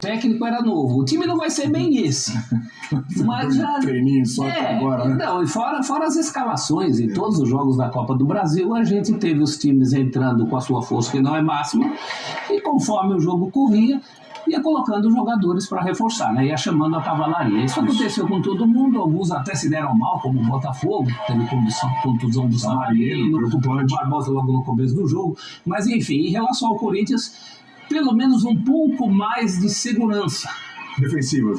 técnico era novo. O time não vai ser bem esse. Mas já... treininho só agora, né? Não, e fora as escalações em todos os jogos da Copa do Brasil, a gente teve os times entrando com a sua força, que não é máxima, e conforme o jogo corria, ia colocando jogadores para reforçar, né? Ia chamando a cavalaria. Isso aconteceu com todo mundo, alguns até se deram mal, como o Botafogo, teve contusão do Samarino, o Barbosa logo no começo do jogo. Mas enfim, em relação ao Corinthians, pelo menos um pouco mais de segurança. Defensiva.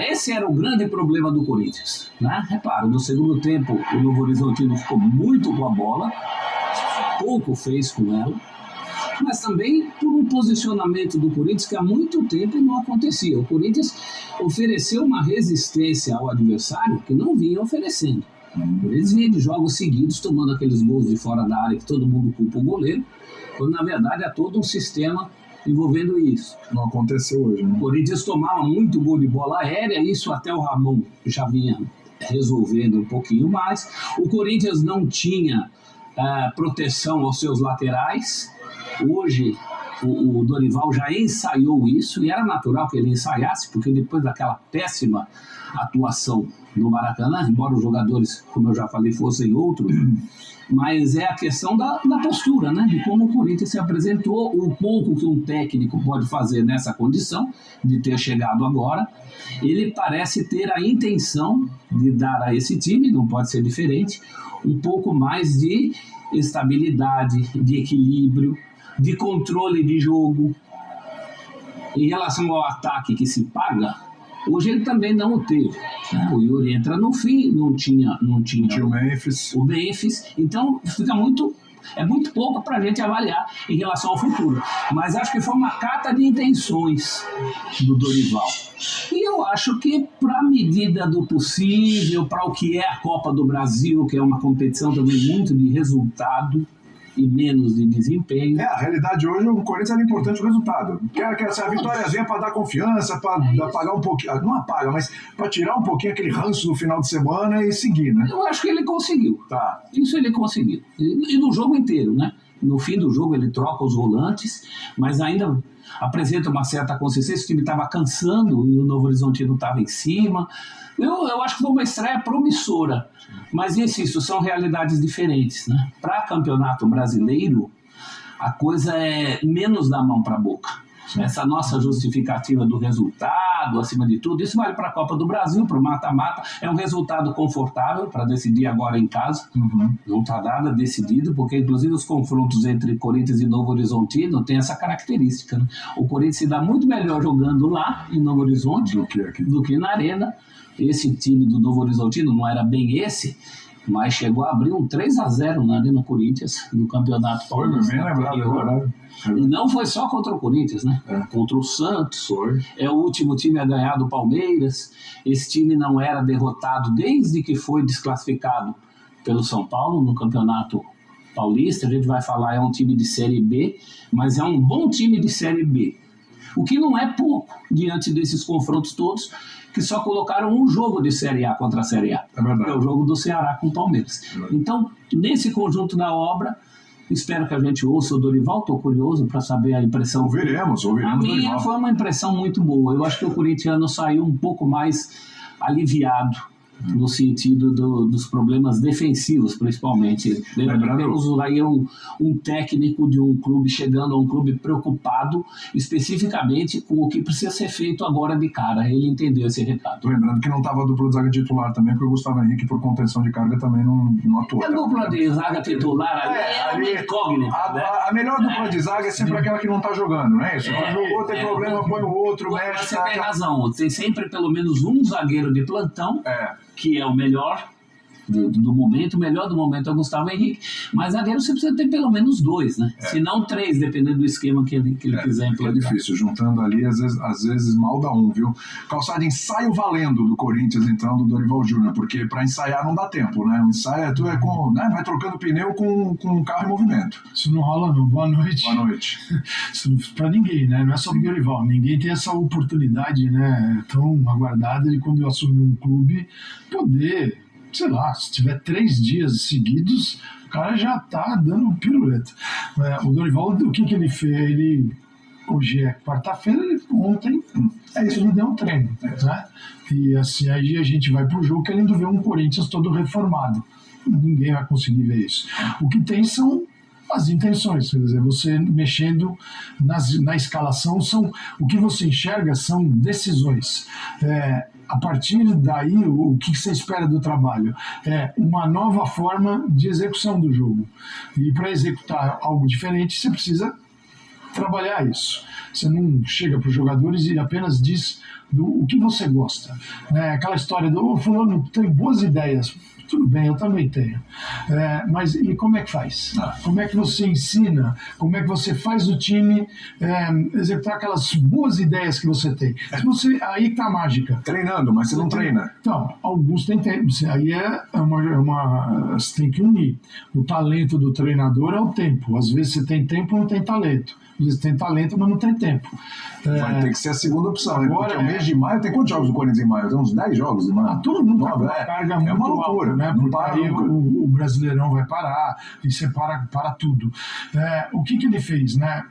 Esse era o grande problema do Corinthians, né? É claro, no segundo tempo o Novo Horizontino ficou muito com a bola, pouco fez com ela, mas também por um posicionamento do Corinthians que há muito tempo não acontecia. O Corinthians ofereceu uma resistência ao adversário que não vinha oferecendo. Eles vinham de jogos seguidos tomando aqueles gols de fora da área que todo mundo culpa o goleiro, quando na verdade é todo um sistema envolvendo isso. Não aconteceu hoje, né? O Corinthians tomava muito gol de bola aérea, isso até o Ramon já vinha resolvendo um pouquinho mais. O Corinthians não tinha proteção aos seus laterais. Hoje o Dorival já ensaiou isso, e era natural que ele ensaiasse, porque depois daquela péssima atuação no Maracanã, embora os jogadores, como eu já falei, fossem outros, mas é a questão da postura, né? De como o Corinthians se apresentou, o pouco que um técnico pode fazer nessa condição, de ter chegado agora. Ele parece ter a intenção de dar a esse time, não pode ser diferente, um pouco mais de estabilidade, de equilíbrio, de controle de jogo. Em relação ao ataque que se paga, hoje ele também não o teve. O Yuri entra no fim, não tinha o Memphis, então fica muito pouco para a gente avaliar em relação ao futuro. Mas acho que foi uma carta de intenções do Dorival. E eu acho que, para a medida do possível, para o que é a Copa do Brasil, que é uma competição também muito de resultado e menos de desempenho. A realidade hoje, o Corinthians era importante o resultado. Quer essa vitóriazinha para dar confiança, para apagar um pouquinho, não apaga, mas para tirar um pouquinho aquele ranço no final de semana e seguir, né? Eu acho que ele conseguiu. Tá. Isso ele conseguiu. E no jogo inteiro, né? No fim do jogo ele troca os volantes, mas ainda apresenta uma certa consistência. O time estava cansando e o Novo Horizontino estava em cima. Eu acho que foi uma estreia promissora, mas insisto, são realidades diferentes, né? Para campeonato brasileiro, a coisa é menos da mão para a boca. Essa nossa justificativa do resultado, acima de tudo, isso vale para a Copa do Brasil, para o mata-mata. É um resultado confortável para decidir agora em casa. Não está nada decidido, porque inclusive os confrontos entre Corinthians e Novo Horizontino têm essa característica, né? O Corinthians se dá muito melhor jogando lá em Novo Horizonte do que na Arena. Esse time do Novo Horizontino não era bem esse, mas chegou a abrir um 3-0 na Arena Corinthians no Campeonato Paulista. Foi bem lembrado. E não foi só contra o Corinthians, né? Contra o Santos. É o último time a ganhar do Palmeiras. Esse time não era derrotado desde que foi desclassificado pelo São Paulo no Campeonato Paulista. A gente vai falar, é um time de Série B, mas é um bom time de Série B. O que não é pouco diante desses confrontos todos, que só colocaram um jogo de Série A contra a Série A. É verdade. É o jogo do Ceará com o Palmeiras. Então, nesse conjunto da obra, espero que a gente ouça o Dorival. Estou curioso para saber a impressão. Ouviremos A minha Dorival. foi uma impressão muito boa. Eu acho que o corintiano saiu um pouco mais aliviado no sentido dos problemas defensivos, principalmente. Temos aí um técnico de um clube chegando a um clube preocupado especificamente com o que precisa ser feito agora de cara. Ele entendeu esse recado. Lembrando que não estava a dupla de zaga titular também, porque o Gustavo Henrique, por contenção de carga, também não atuou. A dupla de zaga titular ali é uma incógnita. A melhor dupla de zaga é sempre aquela que não está jogando, não é isso? Jogou, tem problema, põe o outro, mexe. Você tem razão. Tem sempre pelo menos um zagueiro de plantão, que é o melhor do momento. O melhor do momento é o Gustavo Henrique, mas zagueiro você precisa ter pelo menos dois, né? Se não três, dependendo do esquema que ele quiser implantar. É difícil, juntando ali, às vezes mal dá um, viu? Calçado, ensaio valendo do Corinthians, então, do Dorival Júnior, porque para ensaiar não dá tempo, né? O ensaio vai trocando pneu com o carro em movimento. Isso não rola não. Boa noite. Boa noite. Para ninguém, né? Não é só o Dorival. Ninguém tem essa oportunidade, né, tão aguardada de, quando eu assumir um clube, poder, sei lá, se tiver 3 dias seguidos, o cara já tá dando piruleta. O Dorival, o que ele fez? Hoje é quarta-feira, ontem Ele deu um treino, né? E assim, aí a gente vai pro jogo querendo ver um Corinthians todo reformado. Ninguém vai conseguir ver isso. O que tem são as intenções, quer dizer, você mexendo na escalação, o que você enxerga são decisões. A partir daí, o que você espera do trabalho? É uma nova forma de execução do jogo. E para executar algo diferente, você precisa trabalhar isso. Você não chega para os jogadores e apenas diz o que você gosta. Aquela história do fulano tem boas ideias. Tudo bem, eu também tenho. Mas e como é que faz? Como é que você ensina? Como é que você faz o time executar aquelas boas ideias que você tem? Aí está a mágica. Treinando, mas você não treina. Então, alguns têm tempo. Aí você tem que unir. O talento do treinador é o tempo. Às vezes você tem tempo e não tem talento. Às vezes tem talento, mas não tem tempo. Vai ter que ser a segunda opção, né? Porque o mês de maio, tem quantos jogos do Corinthians em maio? Tem uns 10 jogos em maio. Todo mundo está com uma carga muito uma loucura, alta, né? Não Porque para aí nunca. o Brasileirão vai parar, e você para tudo. O que ele fez, né?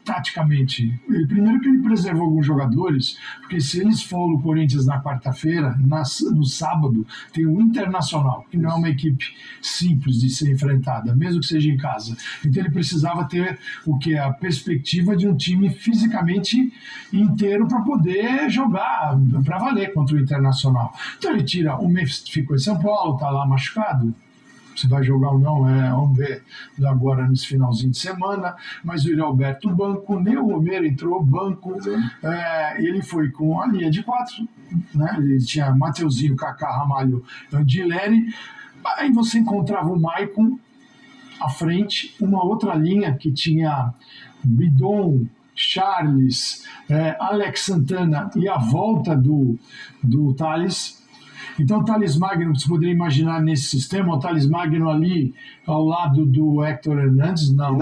Taticamente, primeiro que ele preservou alguns jogadores, porque se eles foram o Corinthians na quarta-feira, no sábado tem o Internacional, que não é uma equipe simples de ser enfrentada, mesmo que seja em casa. Então ele precisava ter a perspectiva de um time fisicamente inteiro para poder jogar para valer contra o Internacional. Então ele tira o Memphis, ficou em São Paulo, está lá machucado. Se vai jogar ou não, vamos ver agora nesse finalzinho de semana. Mas o Yuri Alberto banco, nem o Romero entrou banco. Ele foi com a linha de 4, né? Ele tinha Mateuzinho, Kaká, Ramalho, Andileri. Aí você encontrava o Maicon à frente, uma outra linha que tinha Bidon, Charles, Alex Santana e a volta do Thales. Então, o Thales Magno, você poderia imaginar nesse sistema, o Thales Magno ali ao lado do Héctor Hernandes, não.